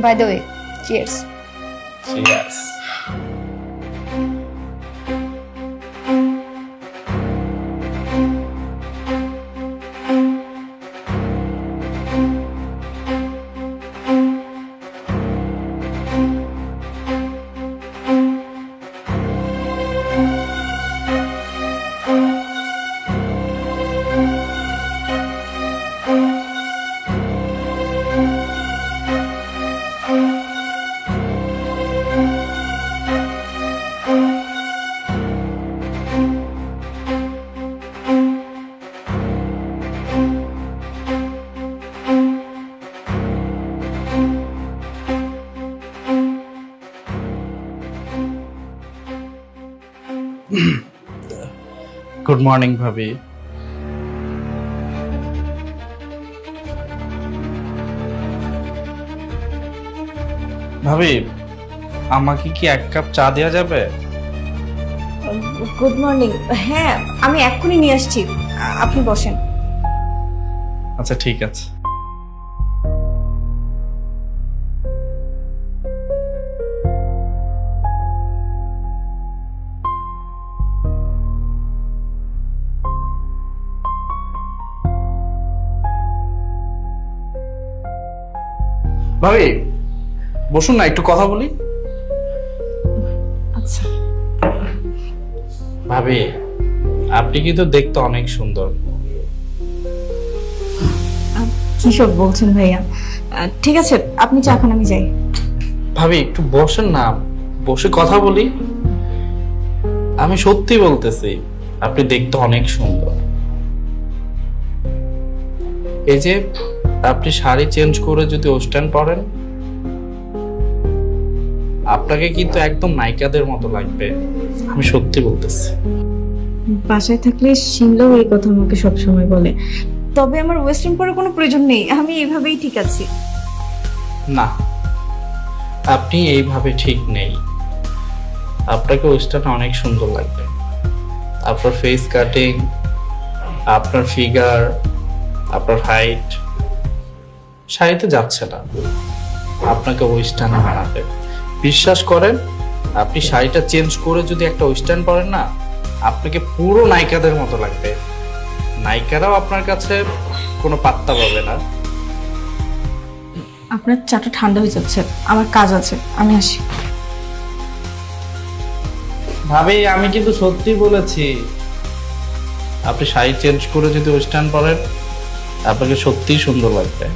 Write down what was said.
By the way, cheers. Cheers. Good morning ভাবি। ভাবি, আমাকে কি 1 কাপ চা দেওয়া যাবে? Good morning. হ্যাঁ, আমি এক্ষুনি নিয়ে আসছি, আপনি বসেন। আচ্ছা ঠিক আছে। ভাবি বসুন না, একটু কথা বলি। আচ্ছা। ভাবি, আপনি কিন্তু দেখতে অনেক সুন্দর। কি সব বলছেন ভাইয়া? ঠিক আছে, আপনি চা খান, আমি যাই। ভাবি একটু বসেন না, বসে কথা বলি। আমি সত্যি বলতেছি, আপনি দেখতে অনেক সুন্দর। এই যে আপনি শাড়ি চেঞ্জ করে যদি ওয়েস্টার্ন পরেন, আপনাকে কিন্তু একদম নায়িকাদের মতো লাগবে। আমি সত্যি বলতেছি। বাসায় থাকলে শিমলাও এই কথা আমাকে সবসময় বলে, তবে আমার ওয়েস্টার্ন পরার কোনো প্রয়োজন নেই, আমি এইভাবেই ঠিক আছি। না, আপনি এইভাবে ঠিক নেই। আপনাকে ওয়েস্টার্ন অনেক সুন্দর লাগবে। আপনার ফেস কাটিং, আপনার ফিগার, আপনার হাইট শাড়িতে যাচ্ছে না। আপনাকে ওয়েস্টার্ন বানাবে। বিশ্বাস করেন, আপনি শাড়িটা চেঞ্জ করে যদি একটা ওয়েস্টার্ন পরেন না, আপনাকে পুরো নায়িকাদের মতো লাগবে। নায়িকারাও আপনার কাছে কোনো পাত্তা পাবে না। আপনার চাটা ঠান্ডা হয়ে যাচ্ছে, আমার কাজ আছে, আমি আসি। ভাবি আমি কিন্তু সত্যি বলেছি, আপনি শাড়ি চেঞ্জ করে যদি ওয়েস্টার্ন পরেন, আপনাকে সত্যিই সুন্দর লাগবে।